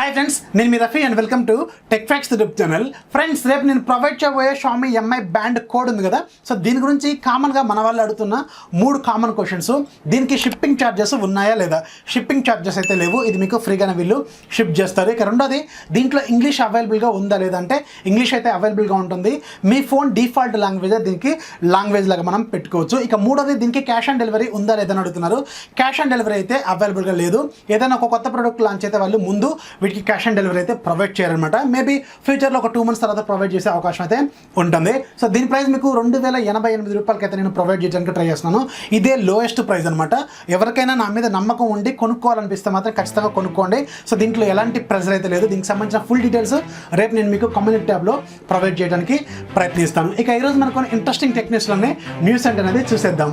Hi friends, నేను మీ Rafi and welcome to tech fox YouTube channel. Friends, రేపు నేను ప్రొవైడ్ చేయబోయే Xiaomi MI బ్యాండ్ కోడ్ ఉంది కదా, సో దీని గురించి కామన్గా మన వాళ్ళు అడుగుతున్న 3 కామన్ క్వశ్చన్స్. దీనికి షిప్పింగ్ ఛార్జెస్ ఉన్నాయా లేదా? షిప్పింగ్ ఛార్జెస్ అయితే లేవు, ఇది మీకు ఫ్రీగానే వీళ్ళు షిప్ చేస్తారు. ఇక రెండోది, దీంట్లో ఇంగ్లీష్ అవైలబుల్గా ఉందా లేదా అంటే ఇంగ్లీష్ అయితే అవైలబుల్గా ఉంటుంది. మీ ఫోన్ డిఫాల్ట్ లాంగ్వేజ్ దీనికి లాంగ్వేజ్ లాగా మనం పెట్టుకోవచ్చు. ఇక మూడోది, దీనికి క్యాష్ ఆన్ డెలివరీ ఉందా లేదా అని అడుగుతున్నారు. క్యాష్ ఆన్ డెలివరీ అయితే అవైలబుల్గా లేదు. ఏదైనా ఒక కొత్త ప్రోడక్ట్ లాంచ్ అయితే వాళ్ళు ముందు వీటికి క్యాష్ ఆన్ డెలివరీ అయితే ప్రొవైడ్ చేయాలన్నమాట. మేబీ ఫ్యూచర్లో ఒక 2 months తర్వాత ప్రొవైడ్ చేసే అవకాశం అయితే ఉంటుంది. సో దీని ప్రైస్ మీకు 2088 రూపాయలకి అయితే నేను ప్రొవైడ్ చేయడానికి ట్రై చేస్తున్నాను. ఇదే లోయెస్ట్ ప్రైస్ అనమాట. ఎవరికైనా నా మీద నమ్మకం ఉండి కొనుక్కోవాలనిపిస్తే మాత్రం ఖచ్చితంగా కొనుక్కోండి. సో దీంట్లో ఎలాంటి ప్రెజర్ అయితే లేదు. దీనికి సంబంధించిన ఫుల్ డీటెయిల్స్ రేపు నేను మీకు కమ్యూనిటీ ట్యాబ్లో ప్రొవైడ్ చేయడానికి ప్రయత్నిస్తాను. ఇక ఈరోజు మనకు కొన్ని ఇంట్రెస్టింగ్ టెక్నిక్స్లోనే న్యూస్ అంటే అనేది చూసేద్దాం.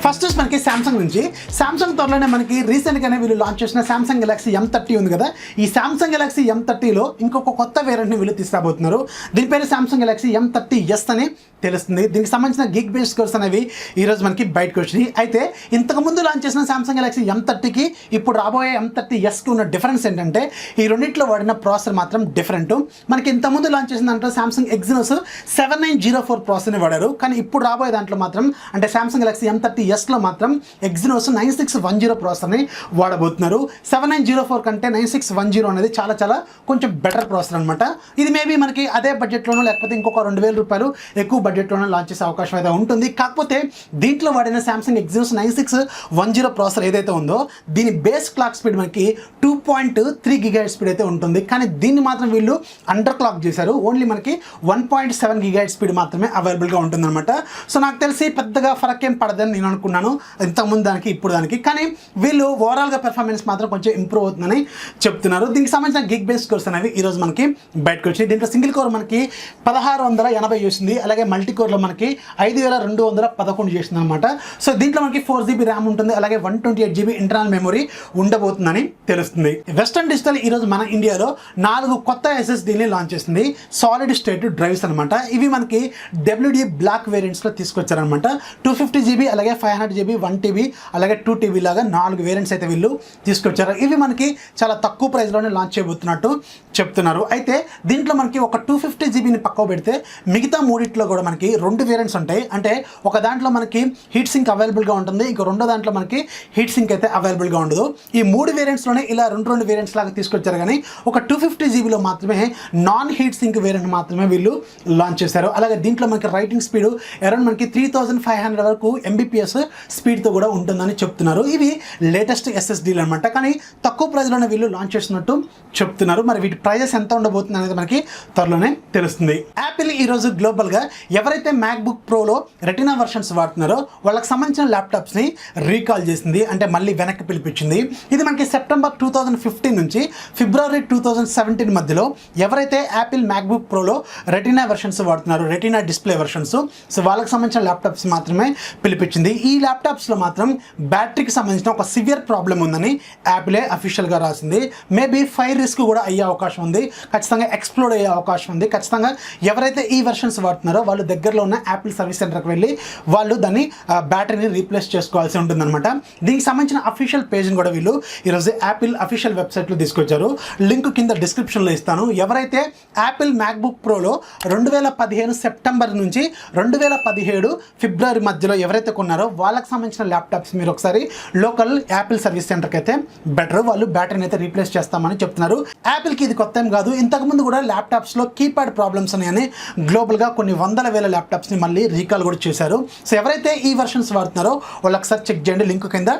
ఫస్ట్ మనకి సామ్సంగ్ నుంచి. సామ్సంగ్ త్వరలోనే మనకి రీసెంట్గానే వీళ్ళు లాంచ్ చేసిన సామ్సంగ్ గెలాక్సీ M30 ఉంది కదా. ఈ సామ్సంగ్ గెలాక్సీ M30లో ఇంకొక కొత్త వేరియంట్ని వీళ్ళు తీసుకురాబోతున్నారు. దీని పేరు సామ్సంగ్ గెలాక్సీ M30s అని తెలుస్తుంది. దీనికి సంబంధించిన గిగ్ బేస్ స్కోర్స్ అనేవి ఈరోజు మనకి బయటకు వచ్చినాయి. అయితే ఇంతకుముందు లాంచ్ చేసిన సామ్సంగ్ గెలాక్సీ M30కి ఇప్పుడు రాబోయే M30sకి ఉన్న డిఫరెన్స్ ఏంటంటే ఈ రెండింటిలో వాడిన ప్రాసెసర్ మాత్రం డిఫరెంట్. మనకి ఇంతకుముందు లాంచ్ చేసిన దాంట్లో సామ్సంగ్ ఎగ్జినోస్ 7904 ప్రాసెసర్ని వాడారు. కానీ ఇప్పుడు రాబోయే దాంట్లో మాత్రం అంటే సామ్సంగ్ గెలాక్సీ M30sలో మాత్రం ఎగ్జినోస్ 9610 ప్రాసెసర్ని వాడబోతున్నారు. 7904 కంటే 9610 అనేది చాలా చాలా కొంచెం బెటర్ ప్రాసెసర్ అనమాట. ఇది మేబీ మనకి అదే బడ్జెట్లోనో లేకపోతే ఇంకొక 2000 రూపాయలు ఎక్కువ బడ్జెట్లోనే లాంచ్ చేసే అవకాశం అయితే ఉంటుంది. కాకపోతే దీంట్లో వాడిన సామ్సంగ్ ఎగ్జినోస్ 9610 ప్రాసెసర్ ఏదైతే ఉందో దీని బేస్ క్లాక్ స్పీడ్ మనకి 2.3 GHz స్పీడ్ అయితే ఉంటుంది. కానీ దీన్ని మాత్రం వీళ్ళు అండర్ క్లాక్ చేశారు. ఓన్లీ మనకి 1.7 GHz స్పీడ్ మాత్రమే అవైలబుల్గా ఉంటుందన్నమాట. సో నాకు తెలిసి పెద్దగా ఫరక్ ఏం పడదని నేను అనుకున్నాను ఇంతకుముందు దానికి ఇప్పుడు దానికి. కానీ వీళ్ళు ఓవరాల్గా పెర్ఫార్మెన్స్ మాత్రం కొంచెం ఇంప్రూవ్ అవుతుందని చెప్తున్నారు. దీనికి సంబంధించిన గిగ్ బేస్ కోర్స్ అనేవి ఈరోజు మనకి బయటకు వచ్చింది. దీంట్లో సింగిల్ కోర్ మనకి 1680 చేసింది. అలాగే మల్టీ కోర్లో మనకి 5211 చేసింది అనమాట. సో దీంట్లో మనకి 4GB ర్యామ్ ఉంటుంది. అలాగే 128GB ఇంటర్నల్ మెమరీ ఉండబోతుందని తెలుస్తుంది. వెస్టర్న్ డిజిటల్ ఈరోజు మన ఇండియాలో 4 కొత్త SSDని లాంచ్ చేసింది. సాలిడ్ స్టేట్ డ్రైవ్స్ అనమాట. ఇవి మనకి WD బ్లాక్ వేరియంట్స్లో తీసుకొచ్చారనమాట. 250GB అలాగే 500GB 1TB అలాగే 2TB లాగా 4 వేరియంట్స్ అయితే వీళ్ళు తీసుకొచ్చారు. ఇవి మనకి చాలా తక్కువ ప్రైస్లోనే లాంచ్ చేయబోతున్నట్టు చెప్తున్నారు. అయితే దీంట్లో మనకి ఒక 250GBని పక్కకు పెడితే మిగతా మూడిట్లో కూడా మనకి 2 వేరియంట్స్ ఉంటాయి. అంటే ఒక దాంట్లో మనకి హీట్ సింక్ అవైలబుల్గా ఉంటుంది, ఇంకో రెండో దాంట్లో మనకి హీట్ సింక్ అయితే అవైలబుల్గా ఉండదు. ఈ 3 వేరియంట్స్లోనే ఇలా 2 వేరియంట్స్ లాగా తీసుకొచ్చారు. కానీ ఒక 250GBలో మాత్రమే నాన్ హీట్ సింక్ వేరియంట్ మాత్రమే వీళ్ళు లాంచ్ చేశారు. అలాగే దీంట్లో మనకి రైటింగ్ స్పీడ్ అరౌండ్ మనకి 3500 వరకు Mbps స్పీడ్తో కూడా ఉంటుందని చెప్తున్నారు. ఇవి లేటెస్ట్ SSDలు అనమాట. కానీ తక్కువ ప్రైస్లోనే వీళ్ళు లాంచ్ చేస్తున్నట్టు చెప్తున్నారు. మరి వీటి ప్రైజెస్ ఎంత ఉండబోతుంది అనేది మనకి త్వరలోనే తెలుస్తుంది. యాపిల్ ఈరోజు గ్లోబల్గా ఎవరైతే మ్యాక్బుక్ ప్రోలో రెటినా వర్షన్స్ వాడుతున్నారో వాళ్ళకి సంబంధించిన ల్యాప్టాప్స్ని రీకాల్ చేసింది, అంటే మళ్ళీ వెనక్కి పిలిపించింది. ఇది మనకి సెప్టెంబర్ 2015 నుంచి ఫిబ్రవరి 2017 మధ్యలో ఎవరైతే యాపిల్ మ్యాక్బుక్ ప్రోలో రెటినా వర్షన్స్ వాడుతున్నారో, రెటినా డిస్ప్లే వర్షన్స్, సో వాళ్ళకి సంబంధించిన ల్యాప్టాప్స్ మాత్రమే పిలిపించింది. ఈ ల్యాప్టాప్స్లో మాత్రం బ్యాటరీకి సంబంధించిన ఒక సివియర్ ప్రాబ్లం ఉందని యాపిలే అఫీషియల్గా రాసింది. మేబీ ఫైర్ రిస్క్ కూడా అయ్యే అవకాశం ఉంది, ఖచ్చితంగా ఎక్స్ప్లోడ్ అయ్యే అవకాశం ఉంది. ఖచ్చితంగా ఎవరైతే ఈ వెర్షన్స్ వాడుతున్నారో వాళ్ళు దగ్గరలో ఉన్న యాపిల్ సర్వీస్ సెంటర్కి వెళ్ళి వాళ్ళు దాన్ని బ్యాటరీని రీప్లేస్ చేసుకోవాల్సి ఉంటుందన్నమాట. దీనికి సంబంధించిన అఫీషియల్ పేజ్ని కూడా వీళ్ళు ఈరోజు యాపిల్ అఫీషియల్ వెబ్సైట్లో తీసుకొచ్చారు. లింక్ కింద డిస్క్రిప్షన్లో ఇస్తాను. ఎవరైతే యాపిల్ మ్యాక్బుక్ ప్రోలో 2015 సెప్టెంబర్ నుంచి 2017 ఫిబ్రవరి మధ్యలో ఎవరైతే కొన్నారో వాళ్ళకి సంబంధించిన ల్యాప్టాప్స్ మీరు ఒకసారి లోకల్ యాపిల్ సర్వీస్ సెంటర్కి అయితే బెటర్, వాళ్ళు బ్యాటరీని అయితే రీప్లేస్ చేస్తామని చెప్తున్నారు. యాపిల్కి ఇది కొత్త ఏం కాదు. ఇంతకుముందు కూడా ల్యాప్టాప్స్లో కీప్యాడ్ ప్రాబ్లమ్స్ అని గ్లోబల్గా కొన్ని 100,000 ల్యాప్టాప్స్ని మళ్ళీ రీకాల్ కూడా చేశారు. సో ఎవరైతే ఈ వెర్షన్స్ వాడుతున్నారో వాళ్ళు ఒకసారి చెక్ చేయండి, లింక్ కింద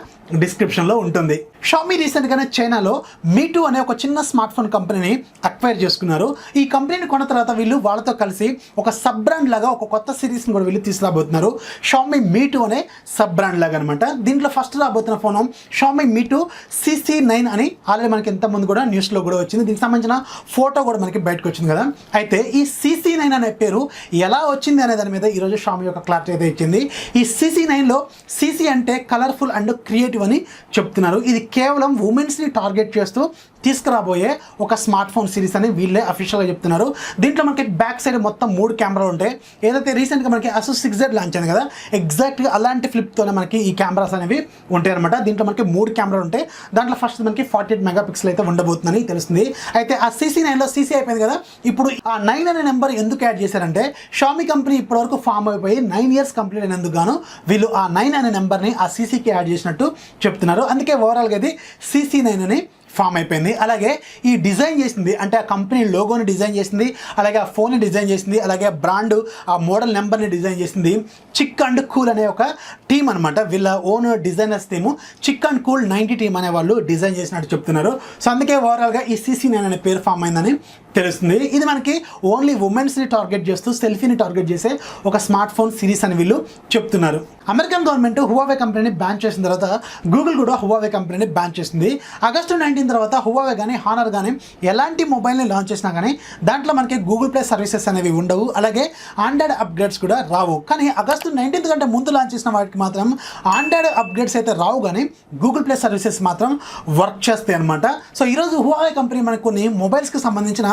డిస్క్రిప్షన్లో ఉంటుంది. షామీ రీసెంట్గానే చైనాలో మీటూ అనే ఒక చిన్న స్మార్ట్ ఫోన్ కంపెనీని అక్వైర్ చేసుకున్నారు. ఈ కంపెనీని కొన్న తర్వాత వీళ్ళు వాళ్ళతో కలిసి ఒక సబ్ బ్రాండ్ లాగా ఒక కొత్త సిరీస్ని కూడా వీళ్ళు తీసుకురాబోతున్నారు. షామీ మీటూ అనే సబ్ బ్రాండ్ లాగా అనమాట. దీంట్లో ఫస్ట్ రాబోతున్న ఫోన్ షామీ మీటూ CC9 అని ఆల్రెడీ మనకి ఇంతకుముందు కూడా న్యూస్లో కూడా వచ్చింది. దీనికి సంబంధించిన ఫోటో కూడా మనకి బయటకు వచ్చింది కదా. అయితే ఈ CC9 అనే పేరు ఎలా వచ్చింది అనే దాని మీద ఈరోజు షామీ యొక్క క్లారిటీ అయితే ఇచ్చింది. ఈ CC9లో CC అంటే కలర్ఫుల్ అండ్ క్రియేటివ్ అని చెప్తున్నారు. ఇది కేవలం ఉమెన్స్ని టార్గెట్ చేస్తూ తీసుకురాబోయే ఒక స్మార్ట్ ఫోన్ సిరీస్ అని వీళ్ళే అఫీషియల్గా చెప్తున్నారు. దీంట్లో మనకి బ్యాక్ సైడ్ మొత్తం 3 కెమెరాలు ఉంటాయి. ఏదైతే రీసెంట్గా మనకి అసూస్ 6Z లాంచ్ అయింది కదా, ఎగ్జాక్ట్గా అలాంటి ఫ్లిప్తోనే మనకి ఈ కెమెరాస్ అనేవి ఉంటాయి అనమాట. దీంట్లో మనకి 3 కెమెరాలు ఉంటాయి. దాంట్లో ఫస్ట్ మనకి 48 మెగాపిక్సెల్ అయితే ఉండబోతుందని తెలుస్తుంది. అయితే ఆ CC9లో CC అయిపోయింది కదా, ఇప్పుడు ఆ 9 అనే నెంబర్ ఎందుకు యాడ్ చేశారంటే షామీ కంపెనీ ఇప్పటివరకు ఫామ్ అయిపోయి 9 ఇయర్స్ కంప్లీట్ అయినందుకు గాను వీళ్ళు ఆ 9 అనే నెంబర్ని ఆ CCకి యాడ్ చేసినట్టు చెప్తున్నారు. అందుకే ఓవరాల్గా ఇది CC9 అని ఫామ్ అయిపోయింది. అలాగే ఈ డిజైన్ చేసింది అంటే ఆ కంపెనీ లోగోని డిజైన్ చేసింది, అలాగే ఆ ఫోన్ని డిజైన్ చేసింది, అలాగే బ్రాండ్ ఆ మోడల్ నెంబర్ని డిజైన్ చేసింది చిక్ అండ్ కూల్ అనే ఒక టీమ్ అనమాట. వీళ్ళ own designers team chic and cool 90 team అనే వాళ్ళు డిజైన్ చేసినట్టు చెప్తున్నారు. సో అందుకే ఓవరాల్గా ఈ CC9 అనే పేరు ఫామ్ అయిందని తెలుస్తుంది. ఇది మనకి ఓన్లీ ఉమెన్స్ని టార్గెట్ చేస్తూ సెల్ఫీని టార్గెట్ చేసే ఒక స్మార్ట్ ఫోన్ సిరీస్ అని వీళ్ళు చెప్తున్నారు. అమెరికన్ గవర్నమెంట్ హువావే కంపెనీని బ్యాన్ చేసిన తర్వాత గూగుల్ కూడా హువావే కంపెనీని బ్యాన్ చేసింది. ఆగస్టు 19 తర్వాత హువావే కానీ హానర్ కానీ ఎలాంటి మొబైల్ని లాంచ్ చేసినా కానీ దాంట్లో మనకి గూగుల్ ప్లే సర్వీసెస్ అనేవి ఉండవు, అలాగే ఆండ్రాయిడ్ అప్గ్రేడ్స్ కూడా రావు. కానీ ఆగస్టు 19 కంటే ముందు లాంచ్ చేసిన వాటికి మాత్రం ఆండ్రాయిడ్ అప్గ్రేడ్స్ అయితే రావు, కానీ గూగుల్ ప్లే సర్వీసెస్ మాత్రం వర్క్ చేస్తాయి అనమాట. సో ఈరోజు హువావే కంపెనీ మనకు కొన్ని మొబైల్స్కి సంబంధించిన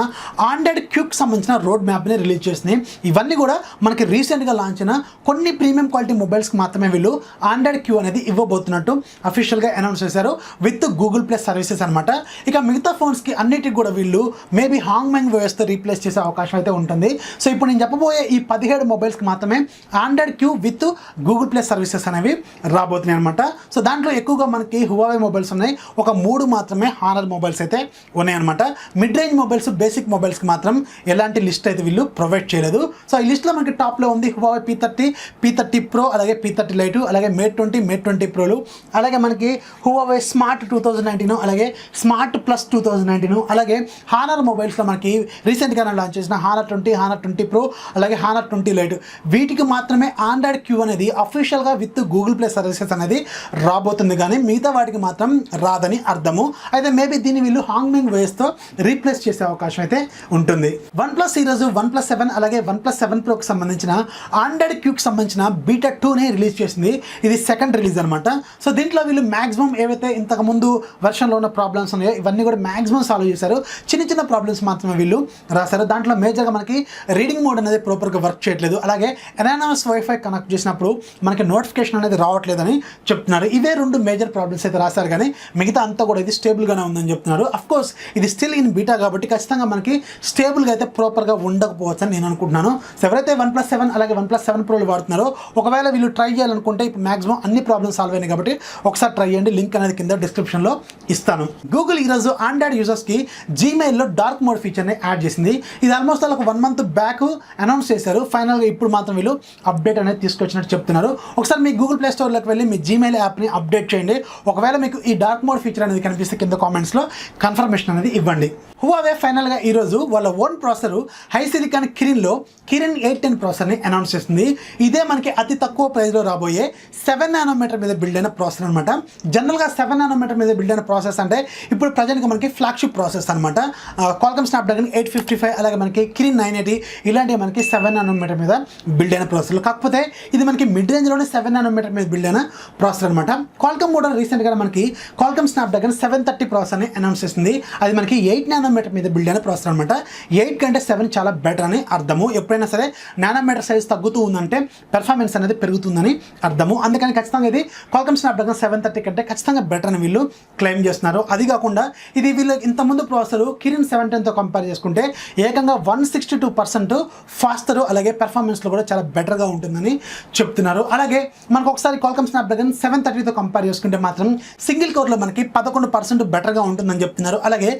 ఆండ్రాయిడ్ క్యూకి సంబంధించిన రోడ్ మ్యాప్ని రిలీజ్ చేసినాయి. ఇవన్నీ కూడా మనకి రీసెంట్గా లాంచ్ అయిన కొన్ని ప్రీమియం క్వాలిటీ మొబైల్స్కి మాత్రమే వీళ్ళు ఆండ్రాయిడ్ క్యూ అనేది ఇవ్వబోతున్నట్టు అఫీషియల్గా అనౌన్స్ చేశారు విత్ గూగుల్ ప్లే సర్వీసెస్ అనమాట. ఇక మిగతా ఫోన్స్కి అన్నిటికి కూడా వీళ్ళు మేబీ హాంగ్మ్యాంగ్ వేవ్స్తో రీప్లేస్ చేసే అవకాశం అయితే ఉంటుంది. సో ఇప్పుడు నేను చెప్పబోయే ఈ 17 మొబైల్స్కి మాత్రమే Android Q with Google Play services అనేవి రాబోతున్నాయి అనమాట. సో దాంట్లో ఎక్కువగా మనకి హువావే మొబైల్స్ ఉన్నాయి, ఒక 3 మాత్రమే హానర్ మొబైల్స్ అయితే ఉన్నాయన్నమాట. మిడ్ రేంజ్ మొబైల్స్ బేసిక్ మొబైల్స్కి మాత్రం ఎలాంటి లిస్ట్ అయితే వీళ్ళు ప్రొవైడ్ చేయలేదు. సో ఈ లిస్ట్లో మనకి టాప్లో ఉంది హువావే P30 Pro, అలాగే P30 Lite, అలాగే Mate 20 Proలు, అలాగే మనకి హువావే స్మార్ట్ 2019, అలాగే స్మార్ట్ ప్లస్ 2019, అలాగే హానర్ మొబైల్స్లో మనకి రీసెంట్గా లాంచ్ చేసిన హానర్ 20 Pro, అలాగే హానర్ 20 Lite. వీటికి మాత్రమే ఆండ్రాయిడ్ క్యూ అనేది అఫీషియల్గా విత్ గూగుల్ ప్లే సర్వీసెస్ అనేది రాబోతుంది, కానీ మిగతా వాటికి మాత్రం రాదని అర్థము. అయితే మేబీ దీన్ని వీళ్ళు హాంగ్మ్యాంగ్ వేవ్స్తో రీప్లేస్ చేసే అవకాశం అయితే ఉంటుంది. OnePlus ఈరోజు OnePlus 7 అలాగే OnePlus 7 Proకి సంబంధించిన ఆండ్రాయిడ్ క్యూకి సంబంధించిన బీటా 2ని రిలీజ్ చేసింది. ఇది సెకండ్ రిలీజ్ అనమాట. సో దీంట్లో వీళ్ళు మ్యాక్సిమం ఏవైతే ఇంతకుముందు వెర్షన్లో ఉన్న ప్రాబ్లమ్స్ ఉన్నాయో ఇవన్నీ కూడా మ్యాక్సిమం సాల్వ్ చేశారు. చిన్న ప్రాబ్లమ్స్ మాత్రమే వీళ్ళు రాశారు. దాంట్లో మేజర్గా మనకి రీడింగ్ మోడ్ అనేది ప్రాపర్గా వర్క్ చేయట్లేదు, అలాగే ఎనానమస్ వైఫై కనెక్ట్ చేసినప్పుడు మనకి నోటిఫికేషన్ అనేది రావట్లేదని చెప్తున్నారు. ఇవే 2 మేజర్ ప్రాబ్లమ్స్ అయితే రాశారు, కానీ మిగతా అంతా కూడా ఇది స్టేబుల్గానే ఉందని చెప్తున్నారు. అఫ్కోర్స్ ఇది స్టిల్ ఇన్ బీటా కాబట్టి ఖచ్చితంగా మనకి స్టేబుల్గా అయితే ప్రాపర్గా ఉండకపోవచ్చు అని నేను అనుకుంటున్నాను. సో ఎవరైతే OnePlus 7 అలాగే OnePlus 7 Proలు వాడుతున్నారో ఒకవేళ వీళ్ళు ట్రై చేయాలనుకుంటే ఇప్పుడు మ్యాక్సిమం అన్ని ప్రాబ్లమ్స్ సాల్వ్ అయినాయి కాబట్టి ఒకసారి ట్రై చేయండి. లింక్ అనేది కింద డిస్క్రిప్షన్లో ఇస్తాను. గూగుల్ ఈరోజు ఆండ్రాయిడ్ యూజర్స్కి జీమెయిల్లో డార్క్ మోడ్ ఫీచర్ని యాడ్ చేసింది. ఇది ఆల్మోస్ట్ ఒక 1 month బ్యాక్ అనౌన్స్ చేశారు. ఫైనల్గా ఇప్పుడు మాత్రం వీళ్ళు అప్డేట్ అనేది తీసుకొచ్చినట్టు చెప్తున్నారు. ఒకసారి మీ గూగుల్ ప్లే స్టోర్లోకి వెళ్ళి మీ జీమెయిల్ యాప్ని అప్డేట్ చేయండి. ఒకవేళ మీకు ఈ డార్క్ మోడ్ ఫీచర్ అనేది కనిపిస్తే కింద కామెంట్స్లో కన్ఫర్మేషన్ అనేది ఇవ్వండి. హువావే ఫైనల్గా ఈరోజు వాళ్ళ ఓన్ ప్రాసెసర్ హై సిలికాన్ కిరిన్లో కిరిన్ 810 ప్రాసెసర్ని అనౌన్స్ చేస్తుంది. ఇదే మనకి అతి తక్కువ ప్రైస్లో రాబోయే 7 nanometer మీద బిల్డ్ అయిన ప్రాసెసర్ అనమాట. జనరల్గా 7 nanometer మీద బిల్డ్ అయిన ప్రాసెస్ అంటే ఇప్పుడు ప్రజెంట్గా మనకి ఫ్లాగ్షిప్ ప్రాసెస్ అనమాట. క్వాల్కమ్ స్నాప్డ్రాగన్ 855 అలాగే మనకి కిరిన్ 980 ఇలాంటివి మనకి 7 nanometer మీద బిల్డ్ అయిన ప్రాసెసర్లు. కాకపోతే ఇది మనకి మిడ్ రేంజ్లోనే 7 nanometer మీద బిల్డ్ అయిన ప్రాసెసర్ అనమాట. క్వాల్కమ్ కూడా రీసెంట్గా మనకి క్వాల్కమ్ స్నాప్డ్రాగన్ 730 ప్రాసెసర్ని అనౌన్స్ చేసింది. అది మనకి 8 nanometer మీద బిల్డ్ అయిన ప్రాసెసర్ అనమాట. 8 కంటే 7 చాలా బెటర్ అని అర్థము. ఎప్పుడైనా సరే నానోమీటర్ సైజ్ తగ్గుతూ ఉందంటే పెర్ఫార్మెన్స్ అనేది పెరుగుతుందని అర్థము. అందుకని ఖచ్చితంగా ఇది క్వాల్కమ్ స్నాప్డ్రాగన్ 730 కంటే ఖచ్చితంగా బెటర్ అని వీళ్ళు క్లెయిమ్ చేస్తున్నారు. అది కాకుండా ఇది వీళ్ళు ఇంతకుముందు ప్రాసెసర్ కిరిన్ 710తో కంపేర్ చేసుకుంటే ఏకంగా 162% ఫాస్టర్, అలాగే పెర్ఫార్మెన్స్లో కూడా చాలా బెటర్గా ఉంటుందని చెప్తున్నారు. అలాగే మనకు ఒకసారి క్వాల్కమ్ స్నాప్డ్రాగన్ 730తో కంపేర్ చేసుకుంటే మాత్రం సింగిల్ కోర్లో మనకి 11% బెటర్గా ఉంటుందని చెప్తున్నారు. అలాగే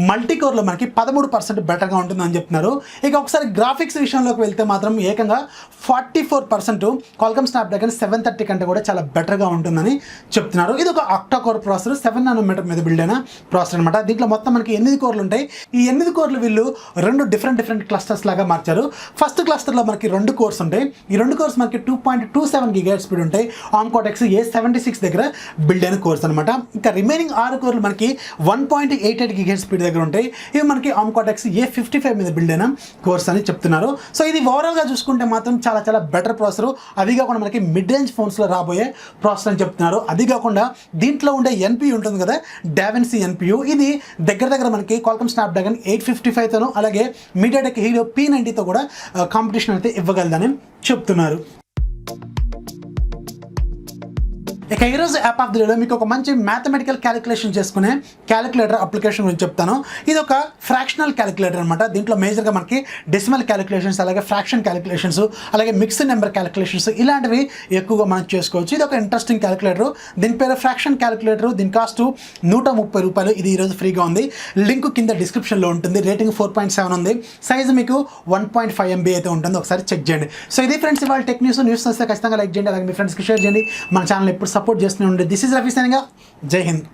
మల్టీ కోర్లో మనకి 13% బెటర్గా ఉంటుందని చెప్తున్నారు. ఇక ఒకసారి గ్రాఫిక్స్ విషయంలోకి వెళ్తే మాత్రం ఏకంగా 44% క్వాల్కమ్ స్నాప్డ్రాగన్ 730 కంటే కూడా చాలా బెటర్గా ఉంటుందని చెప్తున్నారు. ఇది ఒక ఆక్టా కోర్ ప్రాసెసర్ 7 nanometer మీద బిల్డ్ అయిన ప్రాసెసర్ అనమాట. దీంట్లో మొత్తం మనకి 8 కోర్లు ఉంటాయి. ఈ 8 కోర్లు వీళ్ళు 2 డిఫరెంట్ క్లస్టర్స్ లాగా మార్చారు. ఫస్ట్ క్లస్టర్లో మనకి 2 కోర్స్ ఉంటాయి. ఈ 2 కోర్స్ మనకి 2.27 GHz స్పీడ్ ఉంటాయి. ఆర్మ్ కార్టెక్స్ A76 దగ్గర బిల్డ్ అయిన కోర్స్ అనమాట. ఇంకా రిమైనింగ్ 6 కోర్లు మనకి 1.88 GHz స్పీడ్ దగ్గర ఉంటాయి. ఇవి మనకి ఆర్మ్ కార్టెక్స్ A55 మీద బిల్డ్ అయిన కోర్స్ అని చెప్తున్నారు. సో ఇది ఓవరాల్గా చూసుకుంటే మాత్రం చాలా చాలా బెటర్ ప్రాసెసర్. అది కాకుండా మనకి మిడ్ రేంజ్ ఫోన్స్లో రాబోయే ప్రాసెసర్ అని చెప్తున్నారు. అది కాకుండా దీంట్లో ఉండే ఎన్పియూ ఉంటుంది కదా, డావెన్సీ ఎన్పియూ, ఇది దగ్గర మనకి క్వాల్కమ్ స్నాప్డ్రాగన్ 855తోనూ అలాగే మీడియాటెక్ హీలియో P90తో కూడా కాంపిటీషన్ అయితే ఇవ్వగలదని చెప్తున్నారు. ఇక ఈరోజు యాప్ ఆఫ్ ది డేలో మీకు ఒక మంచి మ్యాథమెటికల్ క్యాలిక్యులేషన్ చేసుకునే క్యాలిక్యులేటర్ అప్లికేషన్ గురించి చెప్తాను. ఇది ఒక ఫ్రాక్షనల్ క్యాలిక్యులేటర్ అనమాట. దీంట్లో మేజర్గా మనకి డెసిమల్ క్యాలిక్యులేషన్స్, అలాగే ఫ్రాక్షన్ క్యాలిక్యులేషన్స్, అలాగే మిక్స్డ్ నెంబర్ క్యాలిక్యులేషన్స్ ఇలాంటివి ఎక్కువగా మనం చేసుకోవచ్చు. ఇది ఒక ఇంట్రెస్టింగ్ క్యాలిక్యులేటర్. దీని పేరు ఫ్రాక్షన్ క్యాలిక్యులేటర్. దీని కాస్ట్ ₹130. ఇది ఈరోజు ఫ్రీగా ఉంది. లింక్ కింద డిస్క్రిప్షన్లో ఉంటుంది. రేటింగ్ 4.7 ఉంది. సైజు మీకు 1.5 MB అయితే ఉంటుంది. ఒకసారి చెక్ చేయండి. సో ఇది ఫ్రెండ్స్ ఇవాళ టెక్ న్యూస్ వస్తే ఖచ్చితంగా లైక్ చేయండి, అలాగే మీ ఫ్రెండ్స్కి షేర్ చేయండి. మన ఛానల్ ఎప్పుడు సపోర్ట్ చేస్తూనే ఉండే. This is Rafi signing off. జై హింద్.